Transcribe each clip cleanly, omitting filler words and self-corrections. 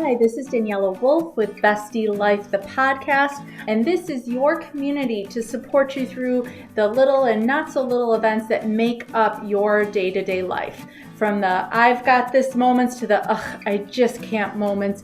Hi, this is Daniela Wolf with Bestie Life, the podcast, and this is your community to support you through the little and not so little events that make up your day-to-day life. From the I've got this moments to the I just can't moments.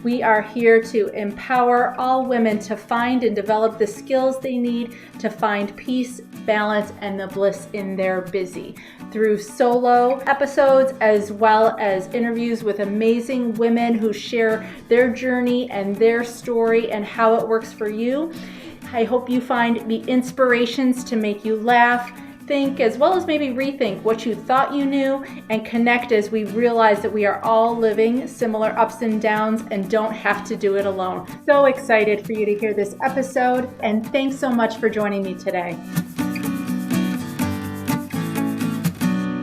We are here to empower all women to find and develop the skills they need to find peace, balance, and the bliss in their busy. Through solo episodes as well as interviews with amazing women who share their journey and their story and how it works for you. I hope you find the inspirations to make you laugh, think, as well as maybe rethink what you thought you knew, and connect as we realize that we are all living similar ups and downs and don't have to do it alone. So excited for you to hear this episode, and thanks so much for joining me today.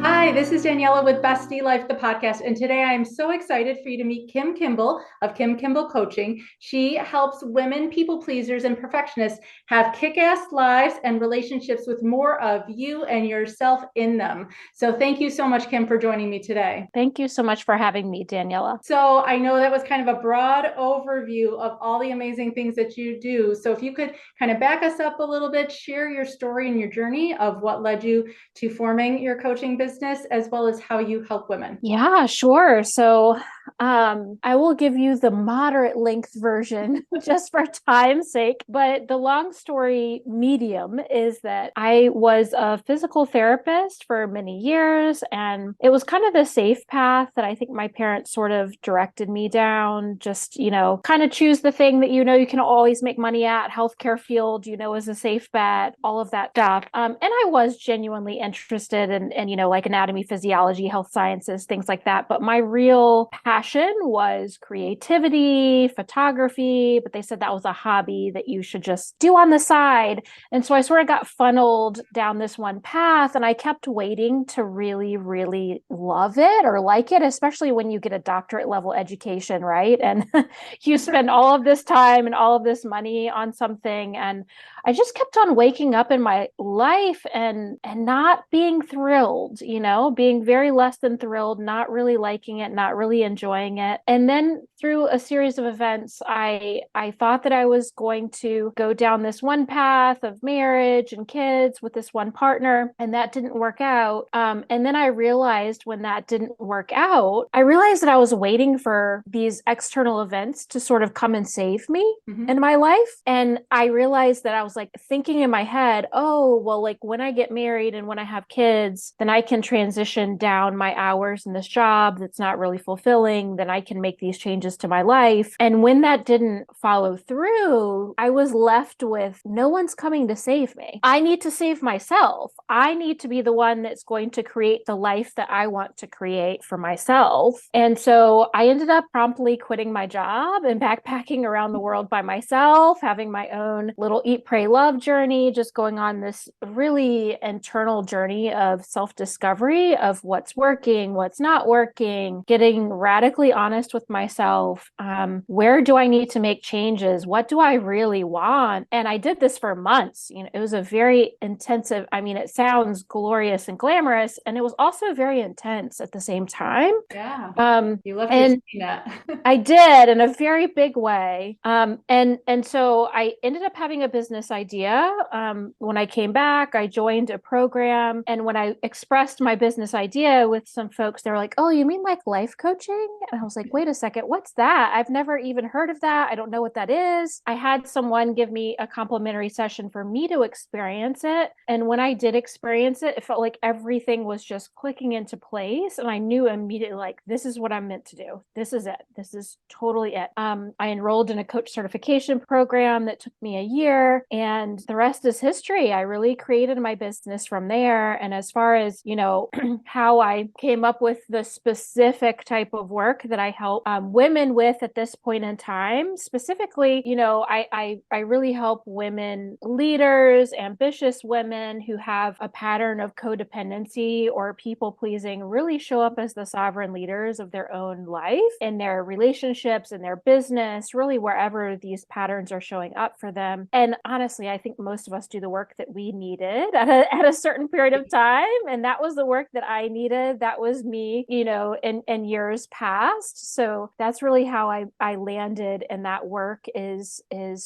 Hi, this is Daniela with Bestie Life, the podcast, and today I am so excited for you to meet Kim Kimball of Kim Kimball Coaching. She helps women, people pleasers, and perfectionists have kick-ass lives and relationships with more of you and yourself in them. So thank you so much, Kim, for joining me today. Thank you so much for having me, Daniela. So I know that was kind of a broad overview of all the amazing things that you do. So if you could kind of back us up a little bit, share your story and your journey of what led you to forming your coaching business, as well as how you help women. Yeah, sure. So I will give you the moderate length version just for time's sake. But the long story medium is that I was a physical therapist for many years, and it was kind of the safe path that I think my parents sort of directed me down. Just, kind of choose the thing that you can always make money at. Healthcare field, is a safe bet, all of that stuff. And I was genuinely interested in like anatomy, physiology, health sciences, things like that. But my real passion was creativity, photography, but they said that was a hobby that you should just do on the side. And so I sort of got funneled down this one path, and I kept waiting to really, really love it or like it, especially when you get a doctorate level education, right? And you spend all of this time and all of this money on something. And I just kept on waking up in my life and not being thrilled, being very less than thrilled, not really liking it, not really enjoying it. And then through a series of events, I thought that I was going to go down this one path of marriage and kids with this one partner, and that didn't work out. And then I realized when that didn't work out, I realized that I was waiting for these external events to sort of come and save me in my life. And I realized that I was like thinking in my head, oh, well, like when I get married and when I have kids, then I can transition down my hours in this job that's not really fulfilling. Then I can make these changes to my life. And when that didn't follow through, I was left with no one's coming to save me. I need to save myself. I need to be the one that's going to create the life that I want to create for myself. And so I ended up promptly quitting my job and backpacking around the world by myself, having my own little eat, pray, love journey, just going on this really internal journey of self-discovery of what's working, what's not working, getting radically honest with myself. Where do I need to make changes? What do I really want? And I did this for months. It was a very intensive, it sounds glorious and glamorous, and it was also very intense at the same time. Yeah. You love to see that. I did, in a very big way. And so I ended up having a business idea. When I came back, I joined a program. And when I expressed my business idea with some folks, they were like, oh, you mean like life coaching? And I was like, wait a second, what's that? I've never even heard of that. I don't know what that is. I had someone give me a complimentary session for me to experience it. And when I did experience it, it felt like everything was just clicking into place. And I knew immediately, like, this is what I'm meant to do. This is it. This is totally it. I enrolled in a coach certification program that took me a year, and the rest is history. I really created my business from there. And as far as, how I came up with the specific type of work that I help women with at this point in time, specifically, I really help women leaders, ambitious women who have a pattern of codependency or people pleasing really show up as the sovereign leaders of their own life in their relationships, in their business, really wherever these patterns are showing up for them. And honestly, I think most of us do the work that we needed at a certain period of time. And that was the work that I needed. That was me, in years past. past. So that's really how I landed in that work, is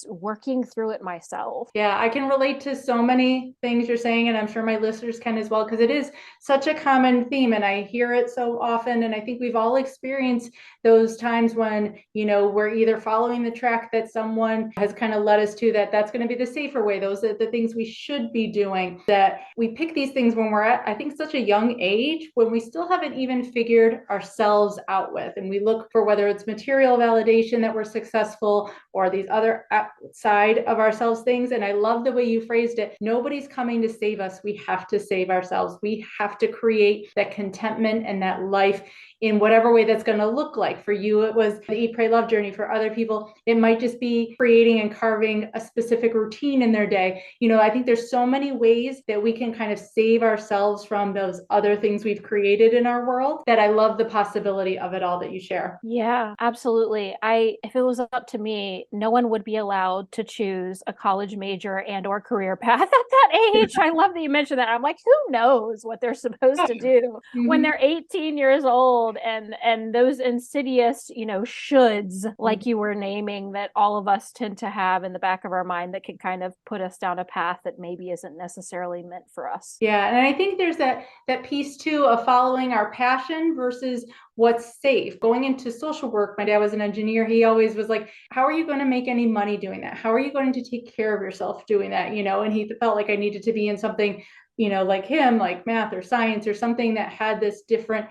working through it myself. Yeah, I can relate to so many things you're saying, and I'm sure my listeners can as well, because it is such a common theme and I hear it so often. And I think we've all experienced those times when, we're either following the track that someone has kind of led us to, that's going to be the safer way. Those are the things we should be doing, that we pick these things when we're at, I think, such a young age, when we still haven't even figured ourselves out with. And we look for whether it's material validation that we're successful or these other outside of ourselves things. And I love the way you phrased it. Nobody's coming to save us. We have to save ourselves. We have to create that contentment and that life in whatever way that's going to look like. For you, it was the Eat, Pray, Love journey. For other people, it might just be creating and carving a specific routine in their day. I think there's so many ways that we can kind of save ourselves from those other things we've created in our world, that I love the possibility of it all that you share. Yeah, absolutely. If it was up to me, no one would be allowed to choose a college major and or career path at that age. I love that you mentioned that. I'm like, who knows what they're supposed to do when they're 18 years old, and those insidious, shoulds, like you were naming, that all of us tend to have in the back of our mind, that can kind of put us down a path that maybe isn't necessarily meant for us. Yeah, and I think there's that piece too of following our passion versus what's safe. Going into social work, my dad was an engineer. He always was like, how are you going to make any money doing that? How are you going to take care of yourself doing that? And he felt like I needed to be in something, like him, like math or science or something that had this different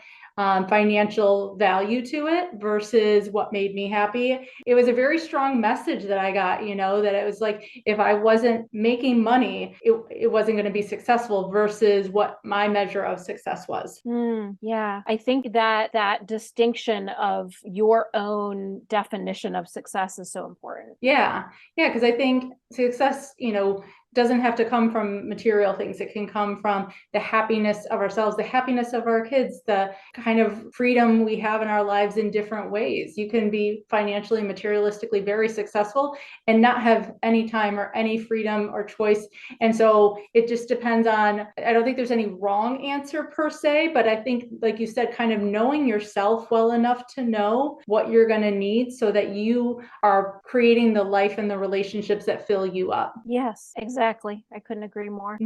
financial value to it versus what made me happy. It was a very strong message that I got, that it was like, if I wasn't making money, it wasn't going to be successful, versus what my measure of success was. Yeah, I think that distinction of your own definition of success is so important. Yeah, because I think success, doesn't have to come from material things. It can come from the happiness of ourselves, the happiness of our kids, the kind of freedom we have in our lives in different ways. You can be financially, materialistically very successful and not have any time or any freedom or choice. And so it just depends on, I don't think there's any wrong answer per se, but I think, like you said, kind of knowing yourself well enough to know what you're going to need so that you are creating the life and the relationships that fill you up. Yes, exactly. I couldn't agree more.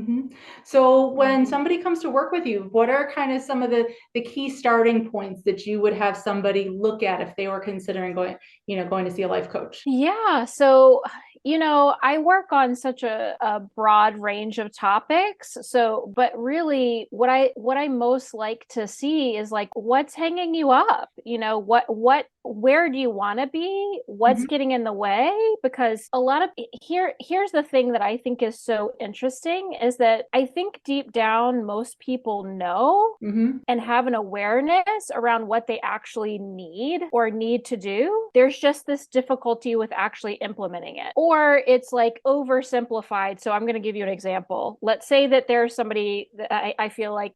So when somebody comes to work with you, what are kind of some of the key starting points that you would have somebody look at if they were considering going to see a life coach? Yeah. So, I work on such a broad range of topics. So, but really what I most like to see is like, what's hanging you up? Where do you want to be? What's getting in the way? Because a lot of here's the thing that I think is so interesting, is that I think deep down, most people know and have an awareness around what they actually need or need to do. There's just this difficulty with actually implementing it, or it's like oversimplified. So I'm going to give you an example. Let's say that there's somebody that I feel like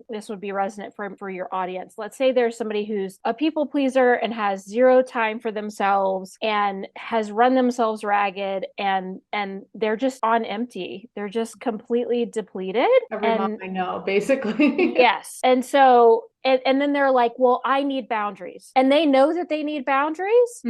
this would be resonant for your audience. Let's say there's somebody who's a people pleaser and has zero time for themselves and has run themselves ragged, and they're just on empty. They're just completely depleted. Every mom I know, basically. Yes. And so and then they're like, well, I need boundaries. And they know that they need boundaries,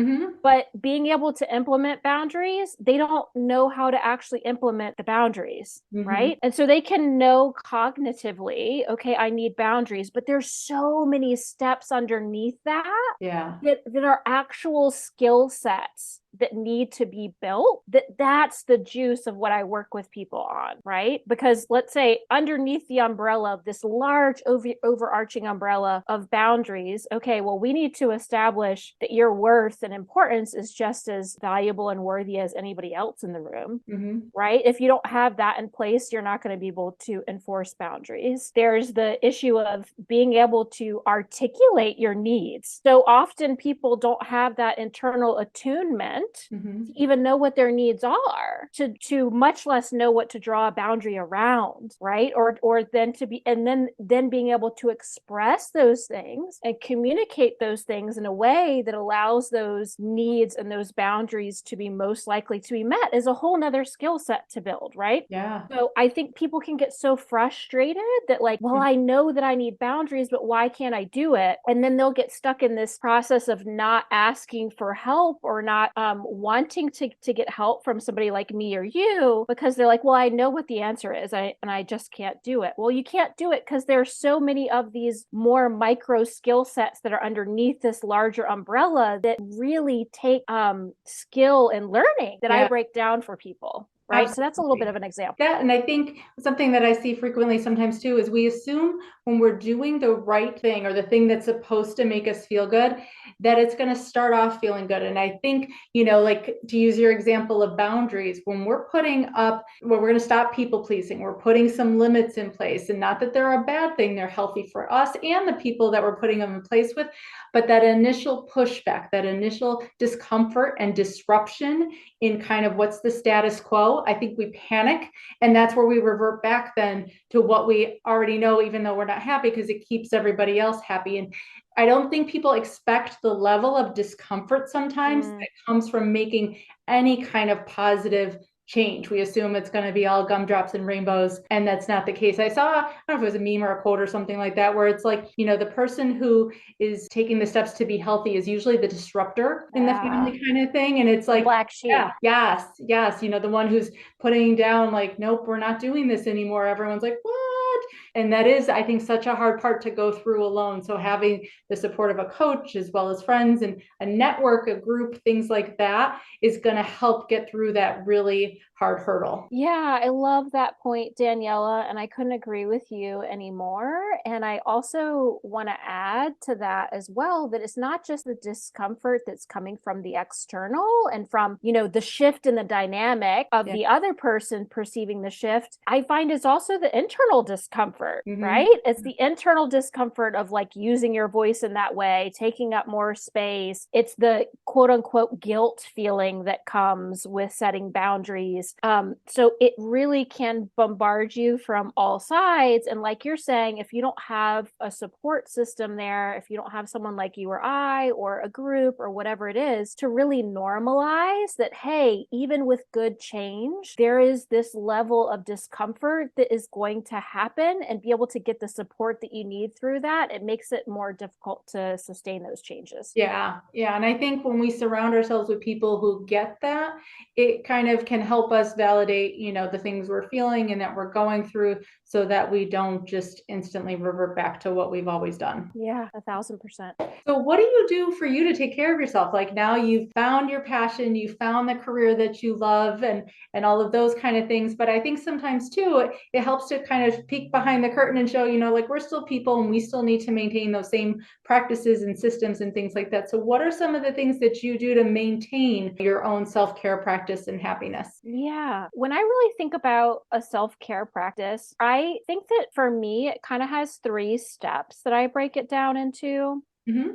but being able to implement boundaries, they don't know how to actually implement the boundaries, right? And so they can know cognitively, okay, I need boundaries, but there's so many steps underneath that that are actual skill sets that need to be built. That's the juice of what I work with people on, right? Because let's say underneath the umbrella of this large overarching umbrella of boundaries, okay, well, we need to establish that your worth and importance is just as valuable and worthy as anybody else in the room, right? If you don't have that in place, you're not going to be able to enforce boundaries. There's the issue of being able to articulate your needs. So often people don't have that internal attunement parent to even know what their needs are, to much less know what to draw a boundary around, right? Or then to be, and then being able to express those things and communicate those things in a way that allows those needs and those boundaries to be most likely to be met is a whole nother skill set to build, right? Yeah. So I think people can get so frustrated that like, well, I know that I need boundaries, but why can't I do it? And then they'll get stuck in this process of not asking for help or not wanting to get help from somebody like me or you, because they're like, well, I know what the answer is, and I just can't do it. Well, you can't do it because there's so many of these more micro skill sets that are underneath this larger umbrella that really take skill and learning that I break down for people. Right. Absolutely. So that's a little bit of an example. Yeah. And I think something that I see frequently sometimes too is we assume when we're doing the right thing or the thing that's supposed to make us feel good, that it's going to start off feeling good. And I think, like to use your example of boundaries, when we're putting up, well, we're going to stop people pleasing, we're putting some limits in place, and not that they're a bad thing, they're healthy for us and the people that we're putting them in place with. But that initial pushback, that initial discomfort and disruption in kind of what's the status quo, I think we panic, and that's where we revert back then to what we already know, even though we're not happy, because it keeps everybody else happy. And I don't think people expect the level of discomfort sometimes that comes from making any kind of positive change. We assume it's going to be all gumdrops and rainbows, and that's not the case. I don't know if it was a meme or a quote or something like that, where it's like, the person who is taking the steps to be healthy is usually the disruptor in the family kind of thing. And it's like, black sheep. Yes. The one who's putting down like, nope, we're not doing this anymore. Everyone's like, what? And that is, I think, such a hard part to go through alone. So having the support of a coach as well as friends and a network, a group, things like that is going to help get through that really hard hurdle. Yeah, I love that point, Daniela, and I couldn't agree with you anymore. And I also want to add to that as well that it's not just the discomfort that's coming from the external and from, the shift in the dynamic of the other person perceiving the shift. I find it's also the internal discomfort, right? It's the internal discomfort of like using your voice in that way, taking up more space. It's the quote unquote guilt feeling that comes with setting boundaries. So it really can bombard you from all sides. And like you're saying, if you don't have a support system there, if you don't have someone like you or I, or a group or whatever it is, to really normalize that, hey, even with good change, there is this level of discomfort that is going to happen, and be able to get the support that you need through that, it makes it more difficult to sustain those changes. Yeah. And I think when we surround ourselves with people who get that, it kind of can help us validate, the things we're feeling and that we're going through, so that we don't just instantly revert back to what we've always done. Yeah, 1,000%. So what do you do for you to take care of yourself? Like now you've found your passion, you found the career that you love, and all of those kind of things. But I think sometimes too, it helps to kind of peek behind the curtain and show, like we're still people and we still need to maintain those same practices and systems and things like that. So what are some of the things that you do to maintain your own self-care practice and happiness? Yeah. When I really think about a self-care practice, I think that for me, it kind of has 3 steps that I break it down into.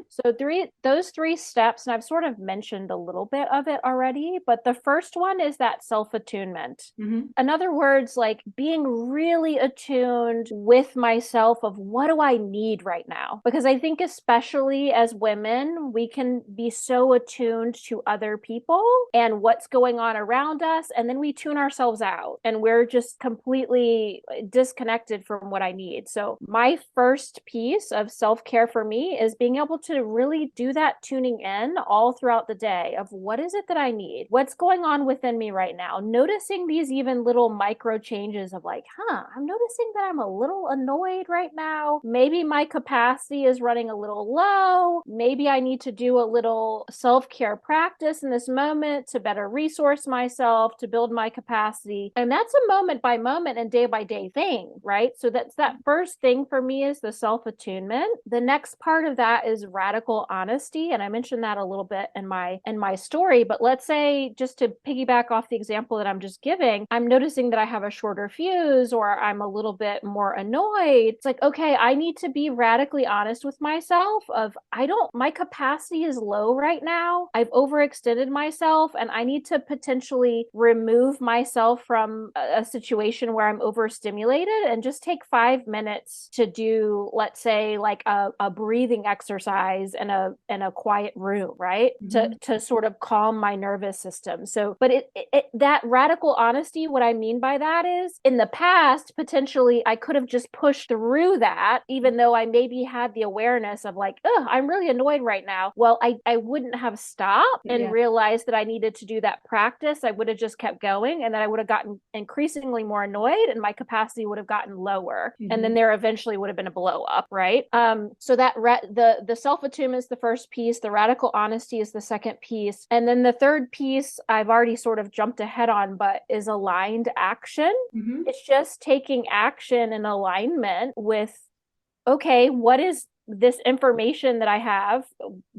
So those 3 steps, and I've sort of mentioned a little bit of it already, but the first one is that self-attunement. In other words, like being really attuned with myself of what do I need right now? Because I think especially as women, we can be so attuned to other people and what's going on around us, and then we tune ourselves out and we're just completely disconnected from what I need. So my first piece of self-care for me is being able to really do that tuning in all throughout the day of what is it that I need? What's going on within me right now? Noticing these even little micro changes of like, I'm noticing that I'm a little annoyed right now. Maybe my capacity is running a little low. Maybe I need to do a little self-care practice in this moment to better resource myself, to build my capacity. And that's a moment by moment and day by day thing, right? So that's that first thing for me is the self-attunement. The next part of that is radical honesty. And I mentioned that a little bit in my story, but let's say, just to piggyback off the example that I'm just giving, I'm noticing that I have a shorter fuse or I'm a little bit more annoyed. It's like, okay, I need to be radically honest with myself of my capacity is low right now. I've overextended myself and I need to potentially remove myself from a situation where I'm overstimulated and just take 5 minutes to do, let's say, like a breathing exercise in a quiet room, right? To sort of calm my nervous system. So, but that radical honesty, what I mean by that is, in the past, potentially I could have just pushed through that, even though I maybe had the awareness of like, oh, I'm really annoyed right now. Well, I wouldn't have stopped and realized that I needed to do that practice. I would have just kept going, and then I would have gotten increasingly more annoyed and my capacity would have gotten lower. And then there eventually would have been a blow up, right? So that the self-attunement is the first piece, the radical honesty is the second piece. And then the third piece I've already sort of jumped ahead on, but is aligned action. It's just taking action in alignment with, okay, what is this information that I have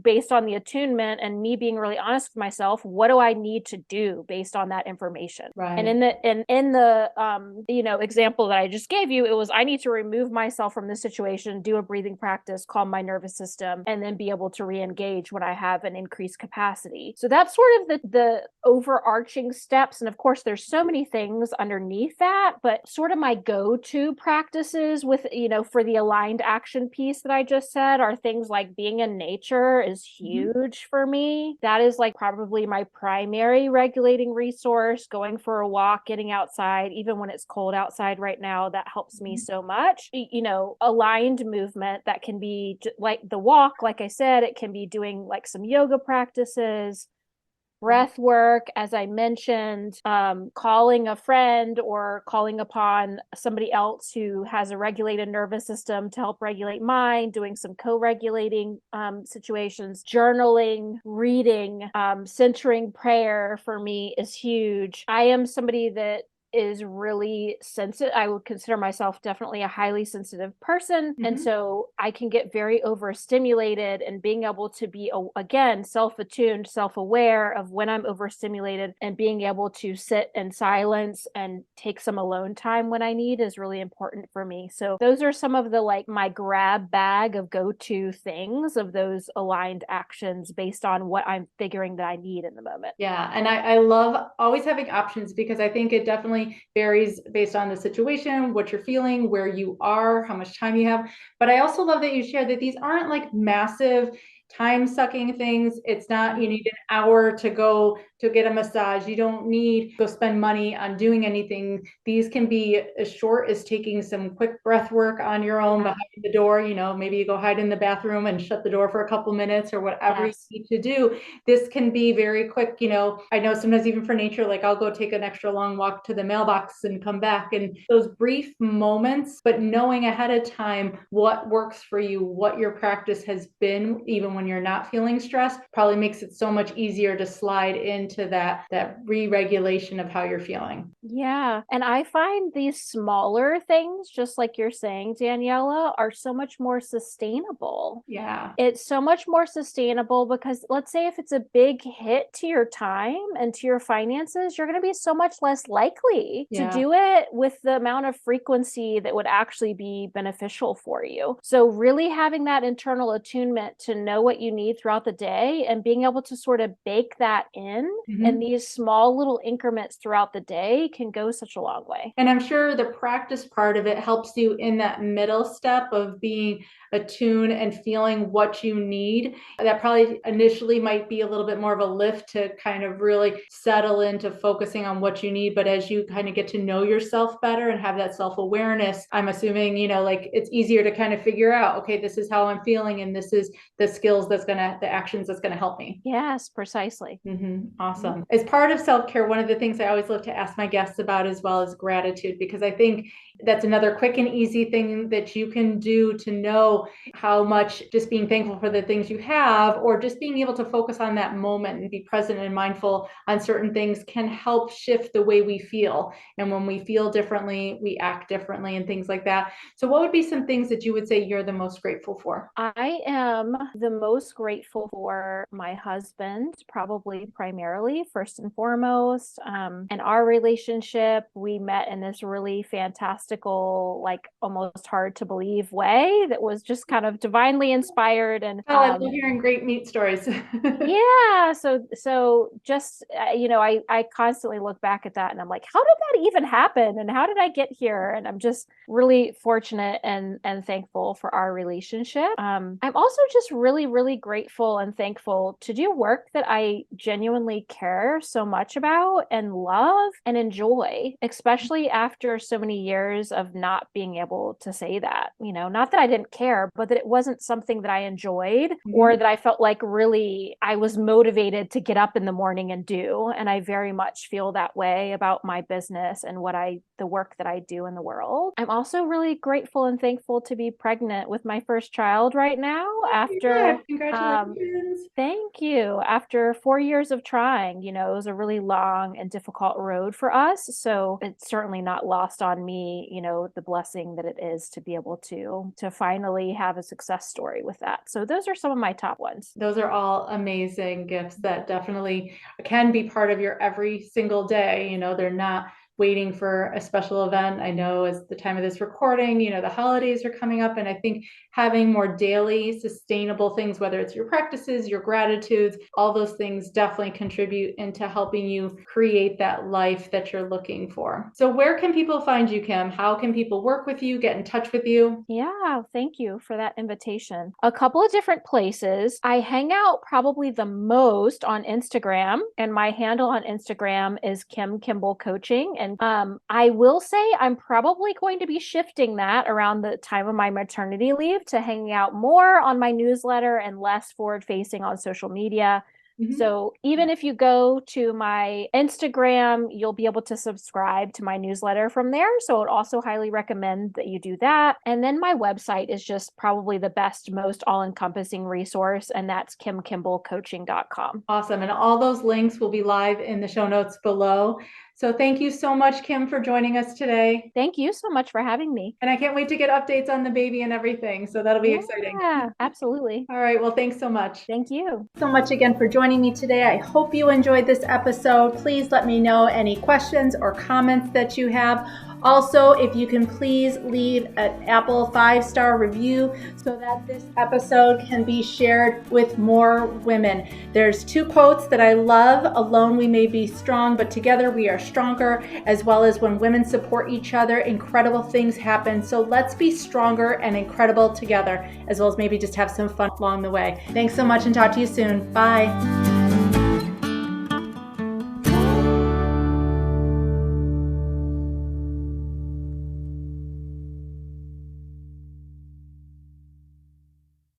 based on the attunement and me being really honest with myself? What do I need to do based on that information? Right. And in the example that I just gave you, it was, I need to remove myself from this situation, do a breathing practice, calm my nervous system, and then be able to re-engage when I have an increased capacity. So that's sort of the overarching steps. And of course, there's so many things underneath that, but sort of my go-to practices with, for the aligned action piece that I just said are things like being in nature is huge for me. That is like probably my primary regulating resource. Going for a walk, getting outside, even when it's cold outside right now, that helps me so much. Aligned movement that can be like the walk, like I said, it can be doing like some yoga practices, breath work, as I mentioned, calling a friend or calling upon somebody else who has a regulated nervous system to help regulate mine, doing some co-regulating situations, journaling, reading, centering prayer for me is huge. I am somebody that is really sensitive. I would consider myself definitely a highly sensitive person. And so I can get very overstimulated, and being able to be, again, self-attuned, self-aware of when I'm overstimulated and being able to sit in silence and take some alone time when I need is really important for me. So those are some of the, like, my grab bag of go-to things of those aligned actions based on what I'm figuring that I need in the moment. Yeah. And I love always having options, because I think it definitely varies based on the situation, what you're feeling, where you are, how much time you have. But I also love that you share that these aren't like massive time-sucking things. It's not, you need an hour to go to get a massage. You don't need to go spend money on doing anything. These can be as short as taking some quick breath work on your own behind the door. Maybe you go hide in the bathroom and shut the door for a couple minutes or whatever you need to do. This can be very quick. I know sometimes even for nature, like I'll go take an extra long walk to the mailbox and come back, and those brief moments, but knowing ahead of time what works for you, what your practice has been, even when you're not feeling stressed, probably makes it so much easier to slide into that re-regulation of how you're feeling. Yeah. And I find these smaller things, just like you're saying, Daniela, are so much more sustainable. Yeah. It's so much more sustainable because, let's say, if it's a big hit to your time and to your finances, you're going to be so much less likely to do it with the amount of frequency that would actually be beneficial for you. So really having that internal attunement to know what you need throughout the day and being able to sort of bake that in and these small little increments throughout the day can go such a long way. And I'm sure the practice part of it helps you in that middle step of being attuned and feeling what you need. That probably initially might be a little bit more of a lift to kind of really settle into focusing on what you need. But as you kind of get to know yourself better and have that self-awareness, I'm assuming, like it's easier to kind of figure out, okay, this is how I'm feeling, and this is the skills the actions that's going to help me. Yes, precisely. Awesome. As part of self-care, one of the things I always love to ask my guests about as well is gratitude, because I think that's another quick and easy thing that you can do to know how much just being thankful for the things you have, or just being able to focus on that moment and be present and mindful on certain things, can help shift the way we feel. And when we feel differently, we act differently and things like that. So what would be some things that you would say you're the most grateful for? I am the most grateful for my husband, probably primarily, first and foremost. And our relationship, we met in this really fantastical, like almost hard to believe way that was just kind of divinely inspired. And Oh, I love hearing great meat stories. yeah, so just I constantly look back at that and I'm like, how did that even happen, and how did I get here? And I'm just really fortunate and thankful for our relationship. I'm also just really grateful and thankful to do work that I genuinely care so much about and love and enjoy, especially after so many years of not being able to say that. Not that I didn't care, but that it wasn't something that I enjoyed or that I felt like really I was motivated to get up in the morning and do. And I very much feel that way about my business and the work that I do in the world. I'm also really grateful and thankful to be pregnant with my first child right now after Congratulations. Thank you. After 4 years of trying, it was a really long and difficult road for us. So it's certainly not lost on me, the blessing that it is to be able to finally have a success story with that. So those are some of my top ones. Those are all amazing gifts that definitely can be part of your every single day. They're not waiting for a special event. I know as the time of this recording, the holidays are coming up, and I think having more daily sustainable things, whether it's your practices, your gratitudes, all those things definitely contribute into helping you create that life that you're looking for. So where can people find you, Kim? How can people work with you, get in touch with you? Yeah, thank you for that invitation. A couple of different places. I hang out probably the most on Instagram, and my handle on Instagram is Kim Kimball Coaching. And I will say I'm probably going to be shifting that around the time of my maternity leave to hanging out more on my newsletter and less forward facing on social media. So even if you go to my Instagram, you'll be able to subscribe to my newsletter from there. So I would also highly recommend that you do that. And then my website is just probably the best, most all-encompassing resource, and that's kimkimballcoaching.com. Awesome. And all those links will be live in the show notes below. So thank you so much, Kim, for joining us today. Thank you so much for having me. And I can't wait to get updates on the baby and everything. So that'll be exciting. Yeah, absolutely. All right. Well, thanks so much. Thank you so much again for joining me today. I hope you enjoyed this episode. Please let me know any questions or comments that you have. Also, if you can please leave an Apple 5-star review so that this episode can be shared with more women. There's 2 quotes that I love. Alone we may be strong, but together we are stronger. As well as when women support each other, incredible things happen. So let's be stronger and incredible together, as well as maybe just have some fun along the way. Thanks so much and talk to you soon. Bye.